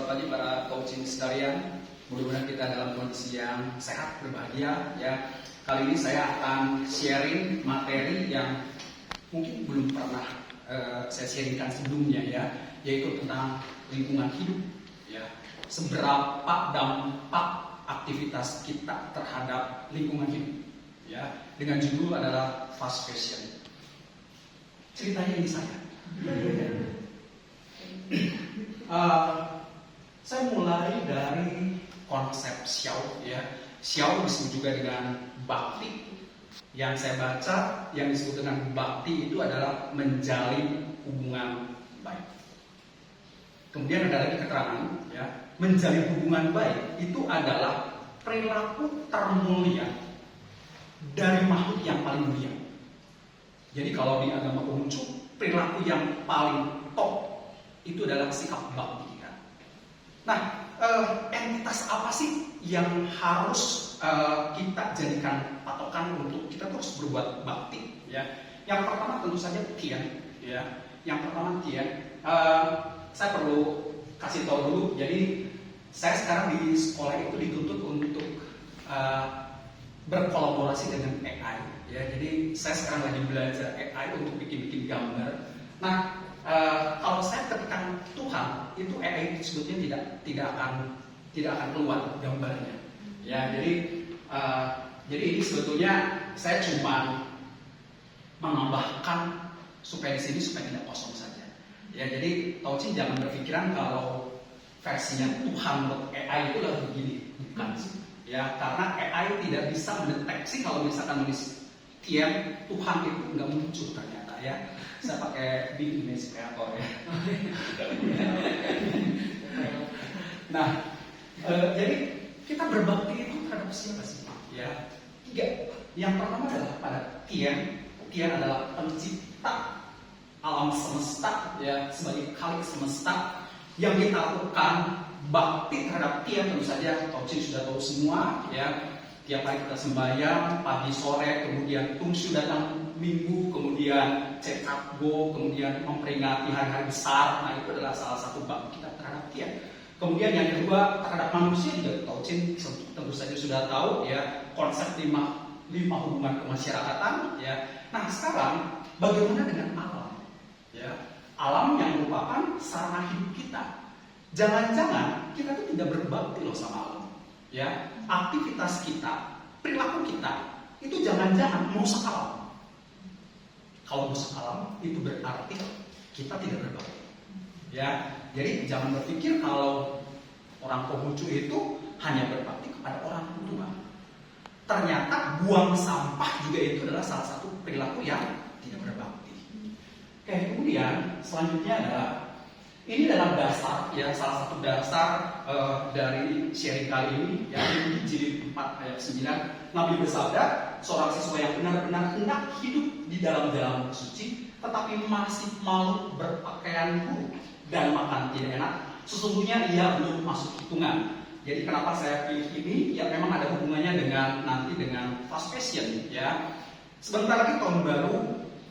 selamat pagi para coaching sekalian. Mudah-mudahan kita dalam kondisi yang sehat, berbahagia ya. Kali ini saya akan sharing materi yang mungkin belum pernah saya sharingkan sebelumnya ya, yaitu tentang lingkungan hidup ya. Seberapa dampak aktivitas kita terhadap lingkungan hidup ya. Dengan judul adalah fast fashion. Ceritanya ini saya. Saya mulai dari konsep Xiao ya. Xiao disebut juga dengan bakti. Yang saya baca yang disebut dengan bakti itu adalah menjalin hubungan baik. Kemudian ada lagi keterangan ya, menjalin hubungan baik itu adalah perilaku termulia dari makhluk yang paling mulia. Jadi kalau di agama Konghucu, perilaku yang paling top itu adalah sikap bakti. Nah, entitas apa sih yang harus kita jadikan patokan untuk kita terus berbuat bakti? Ya, yang pertama tentu saja Tian. Ya, yang pertama Tian. Saya perlu kasih tahu dulu. Jadi saya sekarang di sekolah itu dituntut untuk berkolaborasi dengan AI. Ya, jadi saya sekarang lagi belajar AI untuk bikin gambar. Nah, kalau saya ketikkan Tuhan, itu AI sebetulnya tidak akan keluar gambarnya. Ya, jadi ini sebetulnya saya cuma menambahkan supaya di sini supaya tidak kosong saja. Ya, jadi Tauchin jangan berpikiran kalau versinya Tuhan untuk AI itu adalah begini, bukan sih. Ya, karena AI tidak bisa mendeteksi kalau misalkan nulis Tian Tuhan itu nggak muncul ternyata ya. Saya pakai Big Image Creator ya. Nah, jadi kita berbakti itu terhadap siapa sih? Ya, tiga. Yang pertama adalah pada Tian. Tian adalah pencipta alam semesta ya, sebagai khalik semesta. Yang kita lakukan bakti terhadap Tian tentu saja Tauchin sudah tahu semua ya. Tiap hari kita sembahyang, pagi sore, kemudian Tungshu datang minggu, kemudian check up go, kemudian memperingati hari-hari besar. Nah, itu adalah salah satu bakti kita terhadap Tian. Kemudian yang kedua terhadap manusia juga Tauchin tentu saja sudah tahu ya, konsep lima hubungan kemasyarakatan ya. Nah, sekarang bagaimana dengan alam? Ya, alam yang merupakan sarana hidup kita. Jangan-jangan kita tuh tidak berbakti loh sama alam. Ya, aktivitas kita, perilaku kita itu jangan-jangan merusak alam. Kalau merusak alam itu berarti kita tidak berbakti. Ya, jadi jangan berpikir kalau orang Konghucu itu hanya berbakti kepada orang tua. Ternyata buang sampah juga itu adalah salah satu perilaku yang tidak berbakti. Oke, kemudian selanjutnya adalah ini dalam dasar ya, salah satu dasar dari sharing kali ini yang jilid 4 ayat 9. Nabi bersabda, seorang siswa yang benar-benar hendak hidup di dalam jalan suci tetapi masih malu berpakaian buruk dan makan tidak enak, sesungguhnya ia belum masuk hitungan. Jadi kenapa saya pilih ini? Ya memang ada hubungannya dengan fast fashion ya. Sebentar lagi tahun baru,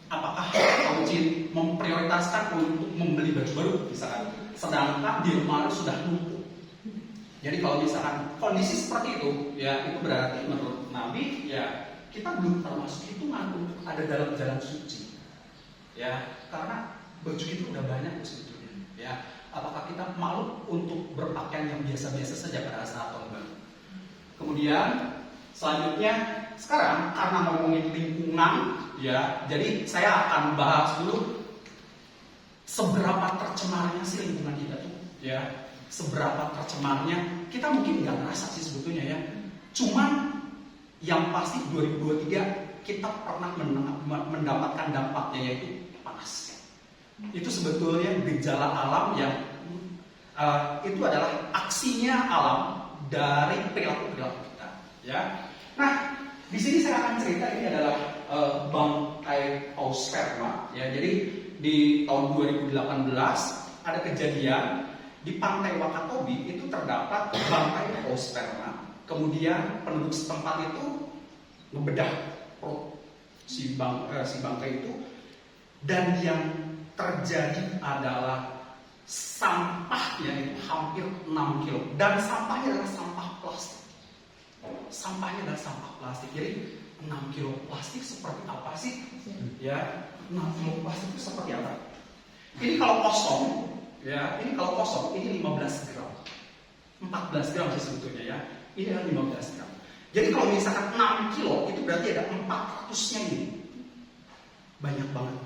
apakah Tauchin memprioritaskan untuk membeli baju baru misalkan, sedangkan di rumah sudah numpuk. Jadi kalau misalkan kondisi seperti itu ya, itu berarti menurut Nabi ya kita belum termasuk hitungan untuk ada dalam jalan suci ya, karena baju kita udah banyak sebetulnya ya. Apakah kita malu untuk berpakaian yang biasa-biasa saja pada saat tahun baru? Kemudian selanjutnya sekarang karena ngomongin lingkungan ya, jadi saya akan bahas dulu seberapa tercemarnya sih lingkungan kita tuh ya. Seberapa tercemarnya kita mungkin nggak ngerasa sih sebetulnya ya. Cuman yang pasti 2023 kita pernah mendapatkan dampaknya, yaitu panas. Itu sebetulnya gejala alam yang itu adalah aksinya alam dari perilaku kita ya. Nah, di sini saya akan cerita, ini adalah bangkai paus sperma ya. Jadi di tahun 2018 ada kejadian di pantai Wakatobi itu terdapat bangkai paus sperma. Kemudian penduduk setempat itu membedah perut si bangkai itu, dan yang terjadi adalah sampahnya itu hampir 6 kilo. Dan sampahnya adalah sampah plastik. Sampahnya adalah sampah plastik. Jadi 6 kilo plastik seperti apa sih? Ya, 6 kilo plastik itu seperti apa? Ini kalau kosong, ya, ini 15 gram. 14 gram sih sebetulnya ya. Ini adalah 15 gram. Jadi kalau misalkan 6 kilo itu berarti ada 400-nya ini. Banyak banget.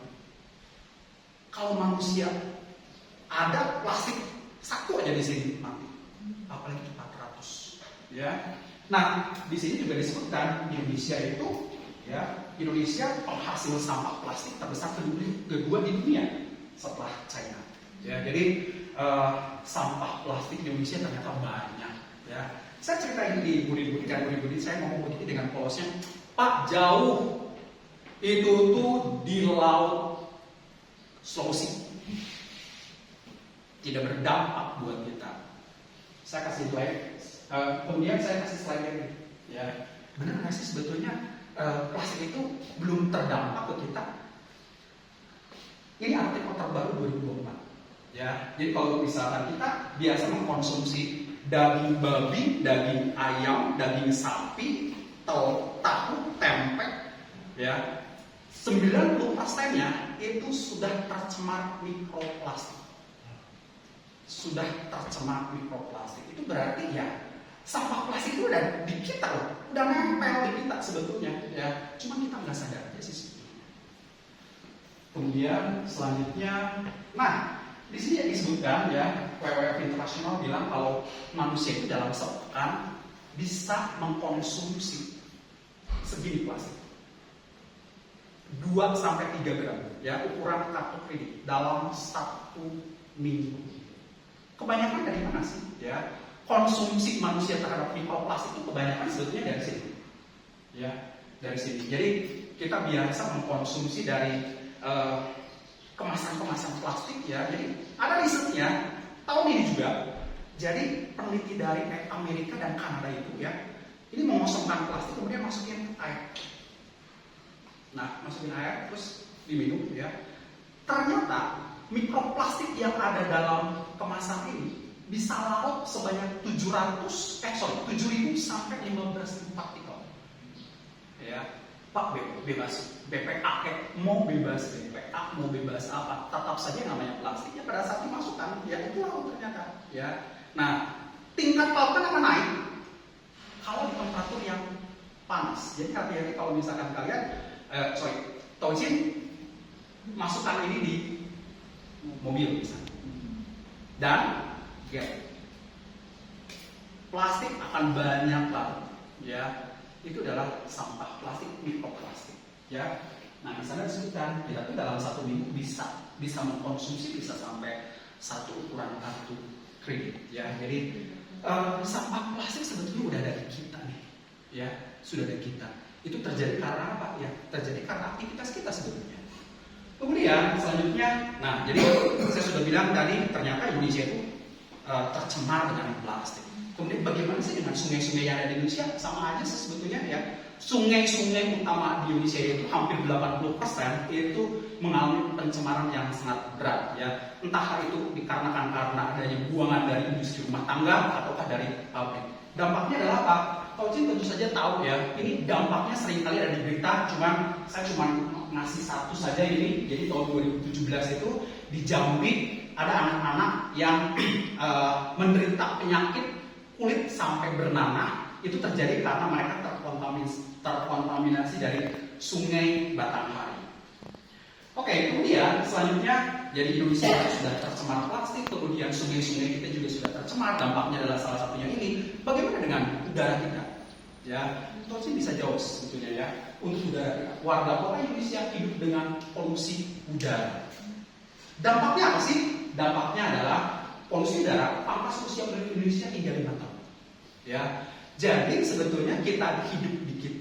Kalau manusia ada plastik satu aja di sini mati. Apalagi 400. Ya. Nah, di sini juga disebutkan Indonesia itu ya, Indonesia penghasil sampah plastik terbesar kedua di dunia setelah China. Ya, jadi sampah plastik di Indonesia ternyata banyak. Ya, saya cerita ini di Budi saya ngomong begitu dengan polosnya, Pak jauh itu tuh di laut Sulawesi, tidak berdampak buat kita. Saya kasih slide. Kemudian saya kasih slide ini. Ya, benar nggak sih sebetulnya plastik itu belum terdampak ke kita? Ini artikel terbaru 2024. Ya, jadi kalau misalkan kita biasa mengkonsumsi daging babi, daging ayam, daging sapi, tahu, tempe, ya, 90%-nya itu sudah tercemar mikroplastik. Sudah tercemar mikroplastik. Itu berarti ya sampah plastik itu udah di kita loh, udah nempel di kita sebetulnya, ya. Cuma kita nggak sadar aja sih sebetulnya. Kemudian selanjutnya, nah di sini disebutkan ya, WWF Internasional bilang kalau manusia itu dalam sepekan bisa mengkonsumsi segini plastik, 2 sampai 3 gram, ya, ukuran kartu kredit dalam 1 minggu. Kebanyakan dari mana sih? Ya, konsumsi manusia terhadap mikroplastik itu kebanyakan sebetulnya dari sini. Ya, dari sini. Jadi kita biasa mengkonsumsi dari kemasan-kemasan plastik ya. Jadi ada risetnya tahun ini juga. Jadi peneliti dari Amerika dan Kanada itu ya, ini mengosongkan plastik kemudian masukin air. Nah, masukin air terus diminum ya. Ternyata mikroplastik yang ada dalam kemasan ini bisa larut sebanyak 7.000 sampai 15.000 partikel. Ya, Pak bebas BPA, mau bebas BPA, mau bebas apa, tetap saja namanya plastiknya pada saat dimasukkan, ya itu larut ternyata. Ya, nah tingkat lautan akan naik kalau di temperatur yang panas. Jadi hati-hati kalau misalkan kalian, Tojin masukkan ini di mobil misalnya, dan ya, plastik akan banyak banget, ya. Itu adalah sampah plastik, mikroplastik, ya. Nah, di sana disebutkan kita tuh dalam 1 minggu bisa mengkonsumsi bisa sampai 1 ukuran kartu kredit, ya. Jadi sampah plastik sebetulnya udah ada di kita nih, ya, sudah ada kita. Itu terjadi karena apa? Ya, terjadi karena aktivitas kita sebetulnya. Kemudian selanjutnya, nah jadi saya sudah bilang tadi ternyata Indonesia itu tercemar dengan plastik. Kemudian bagaimana sih dengan sungai-sungai yang ada di Indonesia? Sama aja sih sebetulnya ya. Sungai-sungai utama di Indonesia itu hampir 80% itu mengalami pencemaran yang sangat berat ya. Entah itu dikarenakan karena adanya buangan dari industri rumah tangga ataukah dari pabrik. Dampaknya adalah apa? Tojin tentu saja tahu ya. Ini dampaknya seringkali ada di berita, saya cuma ngasih satu saja ini. Jadi tahun 2017 itu di Jambi ada anak-anak yang menderita penyakit kulit sampai bernanah. Itu terjadi karena mereka terkontaminasi dari sungai Batanghari. Oke, kemudian selanjutnya jadi Indonesia sudah tercemar plastik, kemudian sungai-sungai kita juga sudah tercemar. Dampaknya adalah salah satunya ini. Bagaimana dengan udara kita? Ya, Tojin bisa jauh sebetulnya ya. Untuk udara kita, warga kota Indonesia hidup dengan polusi udara. Dampaknya apa sih? Dampaknya adalah polusi udara pangkas usia penduduk Indonesia hingga 5 tahun. Ya, jadi sebetulnya kita hidup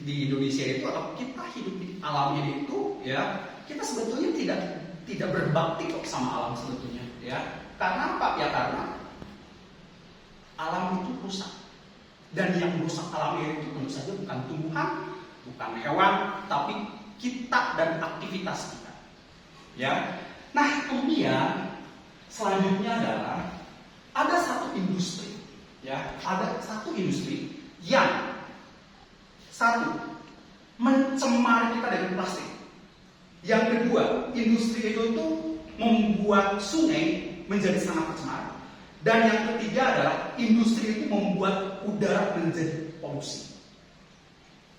di Indonesia itu atau kita hidup di alam ini itu ya, kita sebetulnya tidak berbakti kok sama alam sebetulnya ya. Karena apa? Ya karena alam itu rusak. Dan yang merusak alam ini itu tentu saja bukan tumbuhan, bukan hewan, tapi kita dan aktivitas kita. Ya. Nah, kemudian selanjutnya adalah ada satu industri industri. Ya, ada satu industri yang satu mencemari kita dengan plastik. Yang kedua, industri itu tuh membuat sungai menjadi sangat tercemar. Dan yang ketiga adalah industri itu membuat udara menjadi polusi.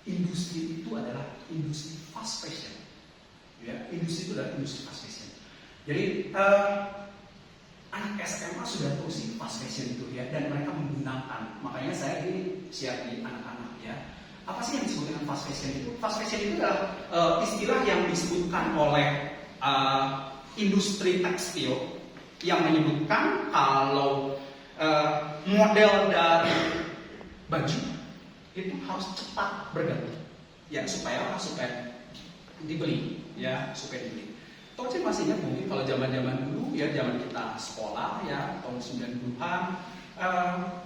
Industri itu adalah industri fast fashion. Ya, industri itu adalah industri fast fashion. Jadi anak SMA sudah tahu sih fast fashion itu ya, dan mereka menggunakan. Makanya saya ini share di anak-anak ya. Apa sih yang disebut dengan fast fashion itu? Fast fashion itu adalah istilah yang disebutkan oleh industri tekstil yang menyebutkan kalau model dari baju itu harus cepat berganti, ya supaya dibeli, ya supaya dibeli. Tahu sih masih ingat mungkin kalau zaman dulu ya, zaman kita sekolah ya tahun 90-an,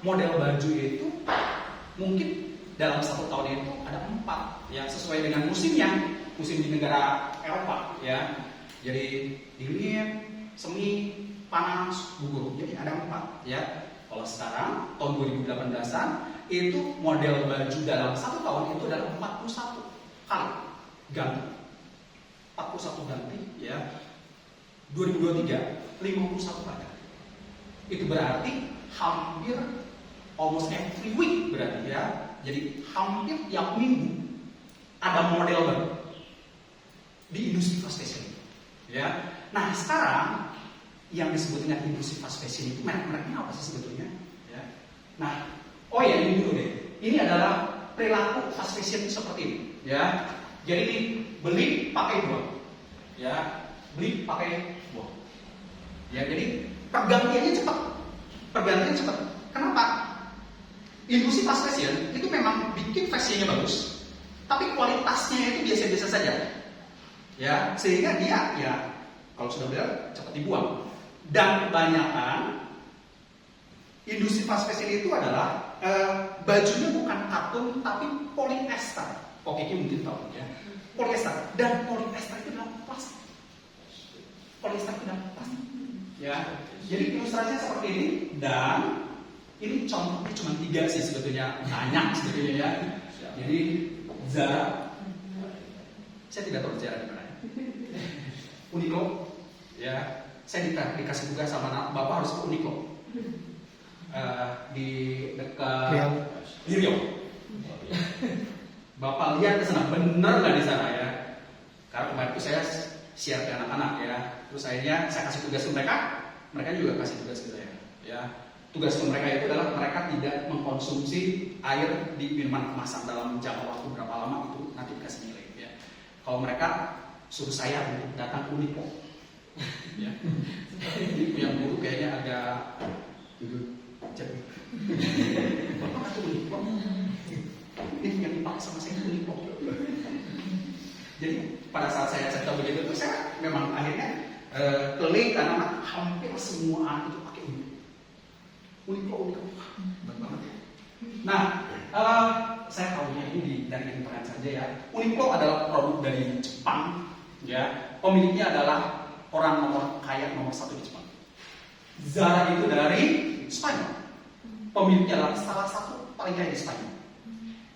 model baju itu mungkin dalam 1 tahun itu ada 4 ya, sesuai dengan musimnya, musim di negara Eropa ya. Jadi dingin, semi, panas, gugur. Jadi ada 4 ya. Kalau sekarang tahun 2018-an itu model baju dalam 1 tahun itu adalah 41 kali ganti. 41 ganti ya. 2023 51 kali. Itu berarti hampir almost every week berarti ya. Jadi hampir tiap minggu ada model baru di industri fast fashion ya. Nah sekarang yang disebut dengan industri fast fashion itu merek-mereknya apa sih sebetulnya ya? Nah, oh ya ini dulu deh. Ini adalah perilaku fast fashion seperti ini ya. Jadi beli pakai buang ya, beli pakai buang ya. Jadi pergantiannya cepat. Kenapa? Industri fast fashion itu memang bikin fashionnya bagus, tapi kualitasnya itu biasa-biasa saja ya, sehingga dia ya kalau sudah benar cepat dibuang. Dan kebanyakan industri fast fashion itu adalah bajunya bukan katun tapi polyester. Oke, mungkin tahu ya, polyester. Dan polyester itu adalah plastik. Polyester itu adalah plastik ya. Jadi ilustrasinya seperti ini, dan ini contohnya cuma 3 sih sebetulnya, banyak sebetulnya ya. Jadi Zara, saya tidak tahu Zara di mana. Uniqlo, ya. Saya dikasih tugas sama anak, Bapak harus ke Uniqlo. Di dekat di Riau. Bapak lihat ke sana, bener nggak di sana ya? Karena kemarin itu saya share ke anak-anak ya. Terus akhirnya saya kasih tugas ke mereka juga kasih tugas ke saya. Ya, tugas ke mereka itu adalah mereka tidak mengkonsumsi air di minuman kemasan dalam jangka waktu berapa lama, itu nanti dikasih nilai. Ya. Kalau mereka suruh saya untuk datang ke Uniqlo. Ya. Ini yang guru kayaknya agak duduk jadi. Bapak itu Uniqlo. Ini yang dipakai sama saya Uniqlo. Jadi pada saat saya cerita begitu itu saya memang akhirnya klik karena hampir semua anak itu pakai Uniqlo. Baik banget ya. Nah, saya tahunya ini dari internet saja ya. Uniqlo adalah produk dari Jepang, ya. Pemiliknya adalah orang nomor 1 di Jepang. Zara itu dari Spanyol. Pemiliknya adalah salah satu paling kaya di Spanyol.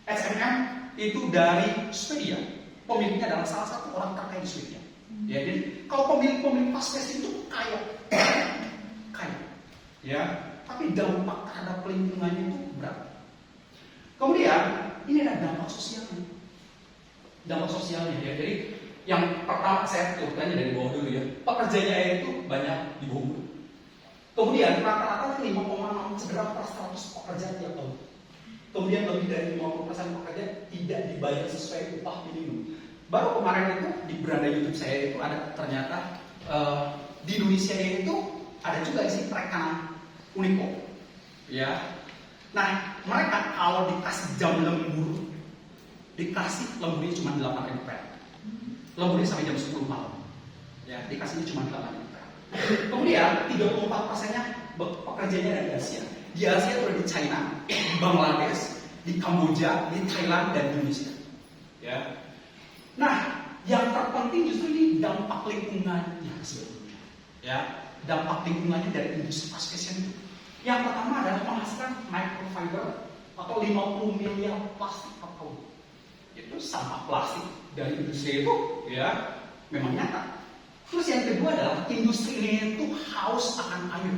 H&M itu dari Swedia. Pemiliknya adalah salah satu orang terkaya di Swedia. Ya, jadi kalau pemilik fast fashion itu kaya, ya. Tapi dampak terhadap lingkungannya itu berat. Kemudian ini ada dampak sosialnya. Dampak sosialnya ya. Jadi yang pertama saya turunkannya dari bawah dulu ya. Pekerjanya itu banyak di bawah. Kemudian rata-rata 5,6 cedera per 100 pekerja tiap tahun. Kemudian lebih dari 50% pekerja tidak dibayar sesuai upah minimum. Baru kemarin itu di beranda YouTube saya itu ada ternyata di Indonesia itu ada juga isi perekanan Uniqlo, ya. Nah, mereka kalau dikasih jam lembur, dikasih lemburnya cuma 8.000 perak. Lemburnya sampai jam 10 malam, ya. Dikasihnya cuma 8.000 perak. Kemudian 34%-nya pekerjanya dari Asia. Di Asia itu ada di China, di Bangladesh, di Kamboja, di Thailand dan Indonesia, ya. Nah, yang terpenting justru ini dampak lingkungannya sebetulnya, ya. Dampak lingkungannya dari industri fast fashion itu. Yang pertama adalah menghasilkan microfiber atau 50 miliar plastik per tahun. Itu sampah plastik dari industri itu ya memang nyata. Terus yang kedua adalah industri ini itu haus akan air.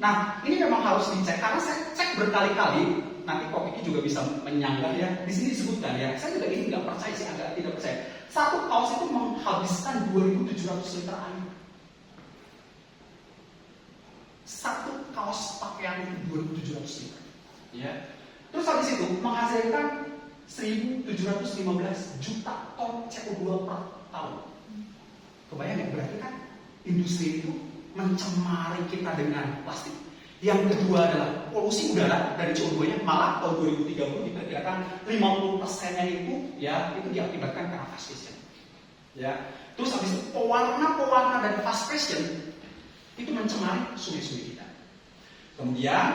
Nah, ini memang harus dicek karena saya cek berkali-kali. Nanti Pak Piki juga bisa menyanggah ya. Di sini disebutkan ya. Saya juga ini nggak percaya sih, agak tidak percaya. Satu kaos itu menghabiskan 2.700 liter air. Satu kaos pakaian itu 2.700 liter. Ya. Terus habis itu menghasilkan 1.715 juta ton CO2 per tahun. Kebayang ya, berarti kan industri itu mencemari kita dengan plastik. Yang kedua adalah polusi udara dari CO2-nya, malah tahun 2030 diperkirakan 50%-nya itu ya itu diakibatkan karena fast fashion. Ya. Terus habis itu pewarna dan fast fashion itu mencemari sungai-sungai kita. Kemudian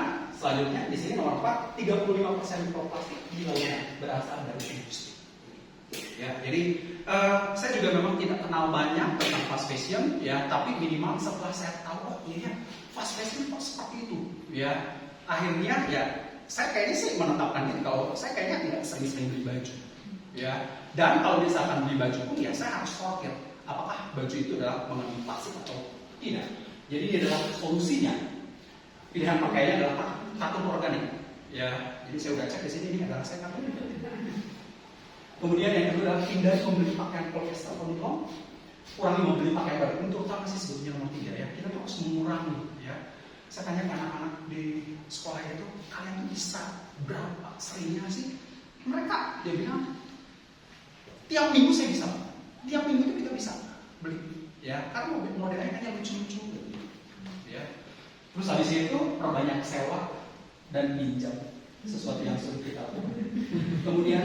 selanjutnya di sini nomor 4, 35% mikroplastik di lautnya berasal dari industri. Ya, jadi saya juga memang tidak kenal banyak tentang fast fashion, ya, tapi minimal setelah saya tahu, oh iya, fast fashion kok seperti itu, ya, akhirnya ya, saya kayaknya sih menetapkan ini kalau saya kayaknya tidak sering-sering beli baju, ya, dan kalau misalkan beli baju pun ya saya harus sortir, apakah baju itu adalah mengandung plastik atau tidak. Jadi ini adalah solusinya. Pilihan pakaiannya adalah katun organik, ya, jadi saya udah cek di sini ini adalah saya katun. Kemudian yang kedua adalah hindari membeli pakaian polyester atau nilon, kurangi membeli pakaian baru. Untuk utama sih sebetulnya nomor 3 ya, kita harus mengurangi ya. Saya tanya ke anak-anak di sekolah itu, kalian tuh bisa berapa seringnya sih? Mereka dia bilang tiap minggu saya bisa, tiap minggu itu kita bisa beli, ya karena modelnya kan yang lucu-lucu, ya. Terus habis itu perbanyak sewa dan pinjam sesuatu yang sulit kita lakukan. Kemudian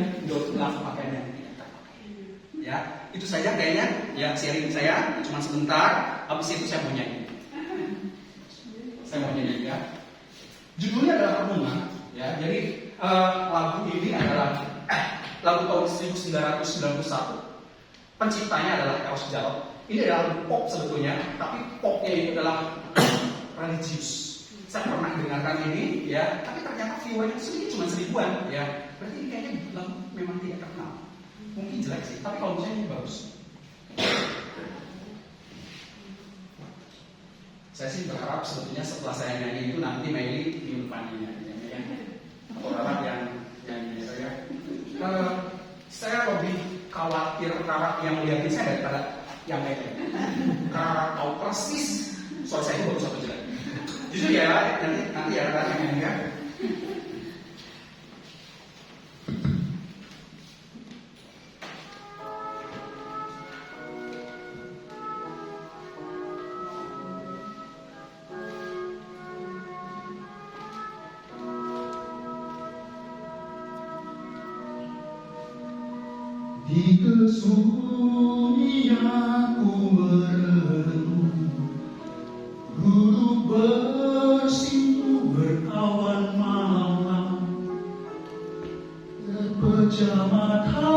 langsung pakaian yang tidak terpakai. Ya, itu saja kayaknya. Ya, sharing saya cuma sebentar. Habis itu saya mau nyanyi. Saya mau nyanyi ya. Judulnya adalah Renungan. Ya, jadi lagu ini adalah lagu tahun 1991. Penciptanya adalah Eros Jarot. Ini adalah pop sebetulnya, tapi popnya itu adalah religius. Saya pernah dengarkan ini, ya, tapi ternyata viewernya sedikit cuma 1000-an, ya. Berarti ini kayaknya lagu memang tidak terkenal. Mungkin jelek sih, tapi kalau misalnya ini bagus. Saya sih berharap sebetulnya setelah saya nyanyi itu nanti Meli di depan nyanyinya, ya. Atau orang yang nyanyi saya. Saya lebih khawatir karena yang melihatin saya daripada yang lain. Karena tahu persis suara saya itu bagus atau jelek. Jujur ya, nanti ya yang ya. Di kesunyianku merenung, guru bersimpu berawan malam, terpejam mata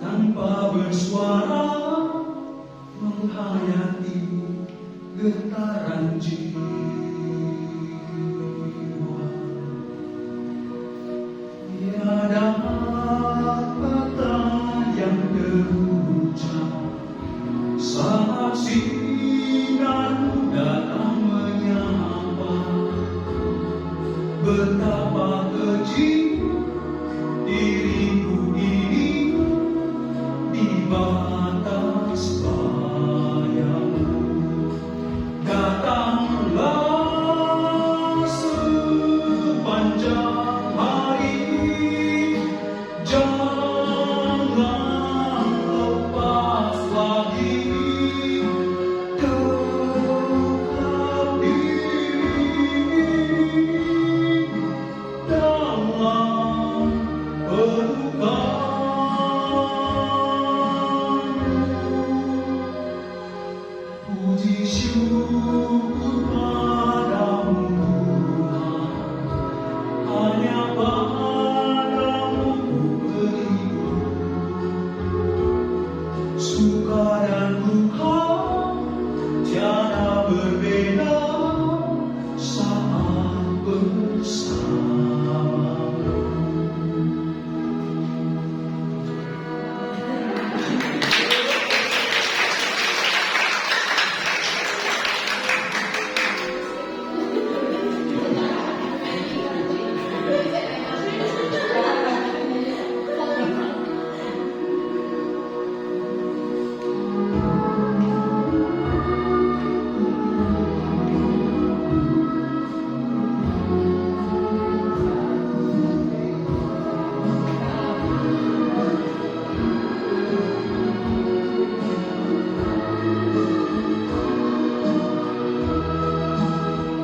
tanpa bersuara, menghayati getaran jiwa. Tiada kata yang terucap saat sinarmu datang menyapa. Betapa keji diriku ini di batas bayangmu. Datanglah sepanjang hari, jangan lepas lagi dekat diri dalam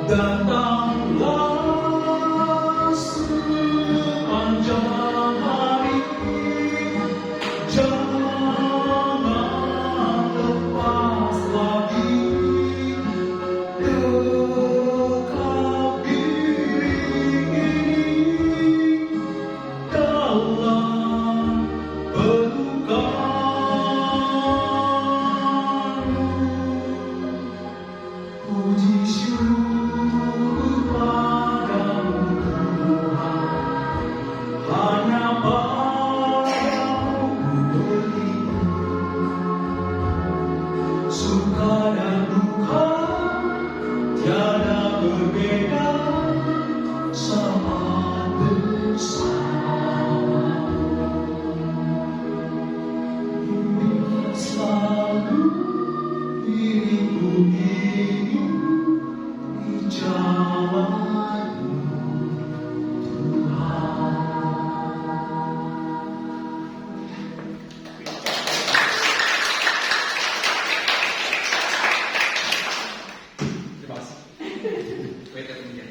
Datanglah sepanjang hari, jangan lepas lagi dekat diri dalam pelukanmu. Puji syukur padamu Tuhan, hanya padamu berlindung. Suka dan duka tiada berbeda saat bersama. Bimbinglah selalu diriku ini di jalanmu Tuhan. Terima kasih. Wait, kemudian.